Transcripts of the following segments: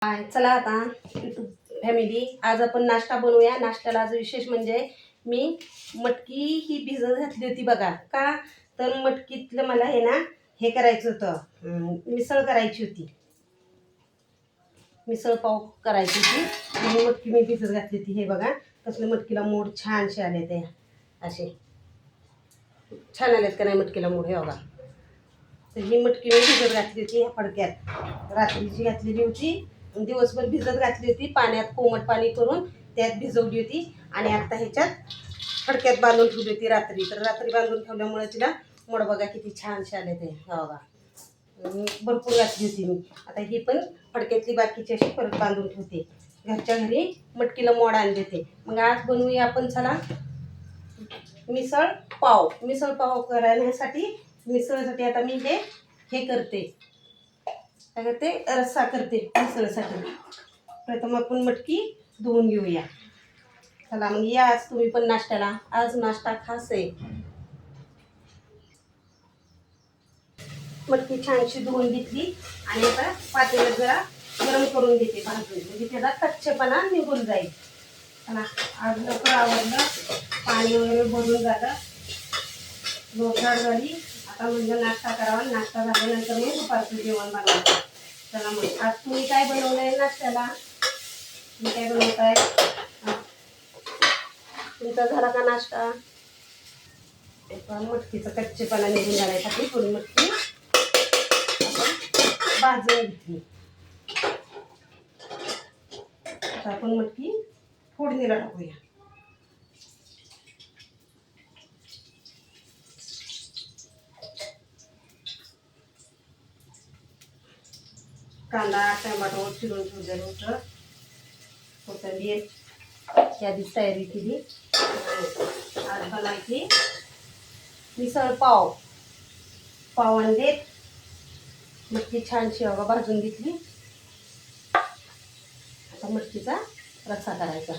चला आता फॅमिली, आज आपण नाश्ता बनवूया. नाश्त्याला आज विशेष म्हणजे मी मटकी ही भिजत घातली होती बघा. का तर मटकीतलं मला हे ना हे करायचं होतं, मिसळ करायची होती, मिसळ पाव करायची होती. म्हणून मटकी मी भिजत घातली होती. हे बघा कसले मटकीला मोड छानसे आले, ते असे छान आलेत का नाही मटकीला मोड. हे बघा, तर ही मटकी मी भिजत घातली होती. ह्या फडक्यात रात्रीची घातलेली होती, दिवसभर भिजत घातली होती. पाण्यात कोमट पाणी करून त्यात भिजवली होती आणि आता ह्याच्यात फडक्यात बांधून ठेवली होती रात्री. तर रात्री बांधून ठेवल्यामुळे तिला मोड बघा किती छानसे आले. ते बघा भरपूर घातली होती मी. आता ही पण फडक्यातली बाकीची अशी परत बांधून ठेवते. घरच्या घरी मटकीला मोड आणले ते. मग आज बनवूया आपण, चला, मिसळ पाव. मिसळ पाव करण्यासाठी मिसळसाठी आता मी हे करते, काय करते, रस्सा करते मिसळसाठी. प्रथम आपण मटकी धुवून घेऊया. चला मग या आज तुम्ही पण नाश्त्याला. आज नाश्ता खास आहे. मटकी छानशी धुवून घेतली आणि आता पातेल्यात जरा गरम करून घेते भाजून, म्हणजे त्याचा कच्चेपणा निघून जाईल. चला आज लवकर आवडलं, पाणी वगैरे भरून झालं, झोपझाड झाली. आता म्हणजे नाश्ता करावा. नाश्ता झाल्यानंतर मग दुपारचं जेवण बनवायचं. चला मग आज तुम्ही काय बनवलंय नाश्त्याला? तुम्ही काय बनवताय? तुमचा झाला का नाश्ता? मटकीचं कच्चेपणा निघून जाण्यासाठी थोडी मटकी आपण भाजून घेतली. आता आपण मटकी फोडणीला टाकूया. कांदा टमाटो चिरून ठेवलेलं होतं, कोथिंबीर आधीच तयारी केली. आज बनायची मिसळ पाव. पाव आणले, मटकी छानशी बघा भाजून घेतली. आता मटकीचा रस्सा करायचा.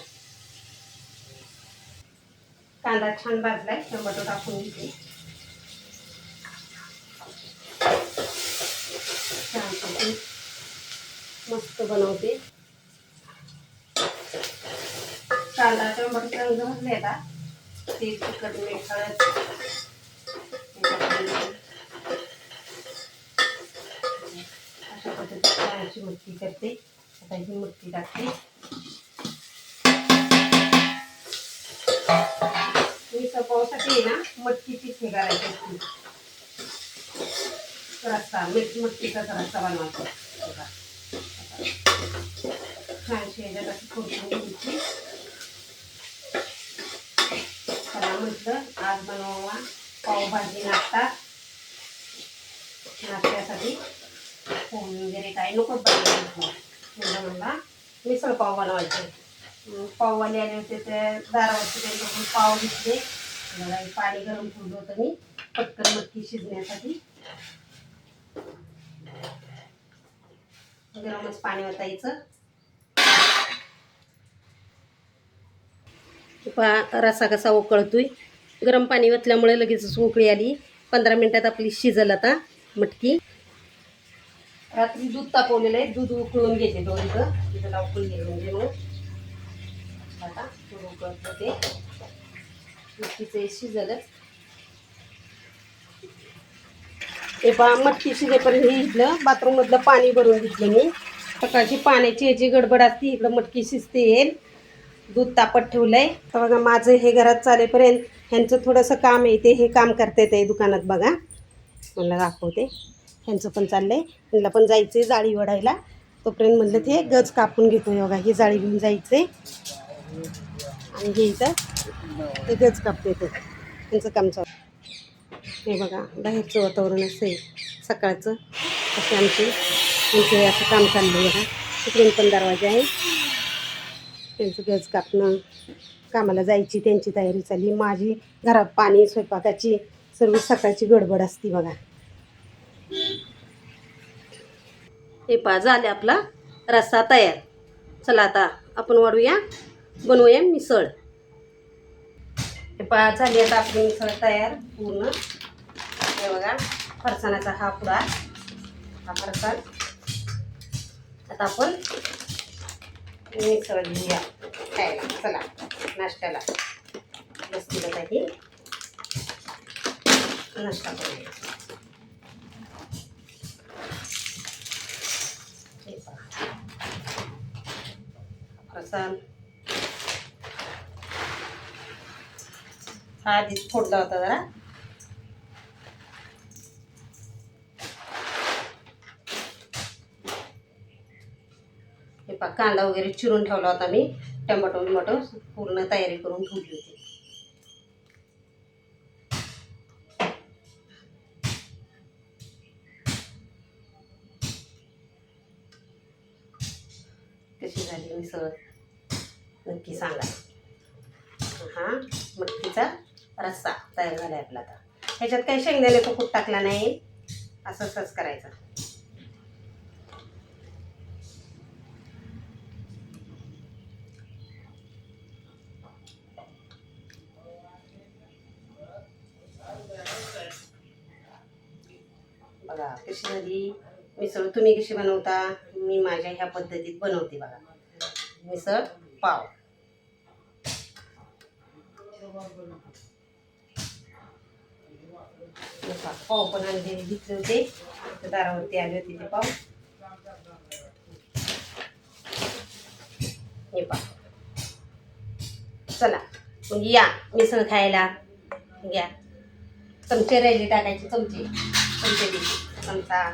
कांदा छान भाजलाय, टमाटो टाकून घेतले. छान मस्त बनवते. कांदा टमाटर रंग भाजले. आता तेल, तिखट, मीठ, हळद अशा पद्धतीने छानशी मटकी करते. आता ही मटकी टाकते. मिसळ पावसाठी ना मटकीची हे करायची असते, रस्सा, मटकीचा रस्सा बनवायचा. छानशी ह्याच्यात अशी फोडून घ्यायची. चला म्हटलं आज बनवावा पावभाजी नाश्ता. नाश्त्यासाठी पोळी वगैरे काही नको बनवायचं, मला मिसळ पाव बनवायचे. पाववाले आले होते, त्या दारावरती त्यांच्याकडून पाव घेतले. पाणी गरम ठेवलं होतं मी पटकन मटकी शिजण्यासाठी. गरमच पाणी ओतायचं. रस्सा कसा उकळतोय, गरम पाणी ओतल्यामुळे लगेच उकळी आली. 15 मिनिटात आपली शिजल आता मटकी. रात्री दूध तापवलेलं आहे, दूध उकळून घेते. दुधाला उकळून घ्यायचं म्हणजे मग आता दूध उकळत होते. मटकीचं शिजलच. हे पहा मटकी शिजेपर्यंत हे इथलं बाथरूम मधलं पाणी भरून घेतलं मी. सकाळची पाण्याची ह्याची गडबड असते, इकडं मटकी शिजते. येईल दूध तापत ठेवलंय. तर बघा माझं हे घरात चालेपर्यंत ह्यांचं थोडंसं काम आहे, ते हे काम करते ते दुकानात. बघा मला दाखवते, ह्यांचं पण चाललंय. त्यांना पण जायचंय जाळी वडायला. तोपर्यंत म्हणलं ते गज कापून घेतो. बघा ही जाळी घेऊन जायचंय आणि हे इथं ते गज कापते. ते त्यांचं काम चालू. हे बघा बाहेरचं वातावरण असं आहे सकाळचं. असे आमचे असं काम चाललं आहे. बघा तिकडून पण दरवाजा आहे. त्यांचं गज कापणं, कामाला जायची त्यांची तयारी चालली. माझी घरात पाणी, स्वयंपाकाची सर्व सकाळची गडबड असते. बघा हे पहा झाले आपला रस्सा तयार. चला आता आपण बनवूया मिसळ. हे पहा झाली आता आपली मिसळ तयार पूर्ण. हे बघा फरसाणाचा हा पुडा, हा फरसाण. आता आपण मिसळ घेऊया खायला. चला नाश्त्याला बसतील आता ही नाश्ता करूया. फरसाण हा आधीच फोडला होता जरा. हे पहा कांदा वगैरे चिरून ठेवला होता मी. टमाटो पूर्ण तयारी करून ठेवली होती. कशी झाली मिसळ नक्की सांगा. हा मटकीचा रस्सा तयार झाला आपला. आता ह्याच्यात काही शेंगदाण्याचा कूट टाकला नाही, असंच करायचं. बघा कशी झाली मिसळ. तुम्ही कशी बनवता? मी माझ्या ह्या पद्धतीत बनवते बघा. मिसळ पाव. पाव पण आणलेले घेतले होते, दारावरती आले होते ते पाव. हे पाव. चला मग या मिसळ खायला. घ्या चमचे राहिले टाकायचे. चमचे चमचा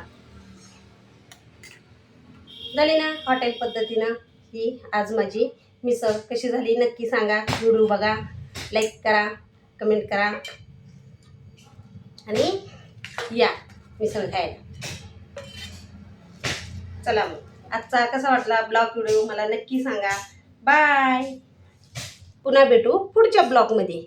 झाली ना हॉटेल पद्धतीनं. ही आज माझी मिसळ कशी झाली नक्की सांगा. व्हिडिओ बघा, लाईक करा, कमेंट करा आणि या मिसळ खायला. चला मग आजचा कसा वाटला ब्लॉग व्हिडिओ मला नक्की सांगा. बाय. पुन्हा भेटू पुढच्या ब्लॉगमध्ये.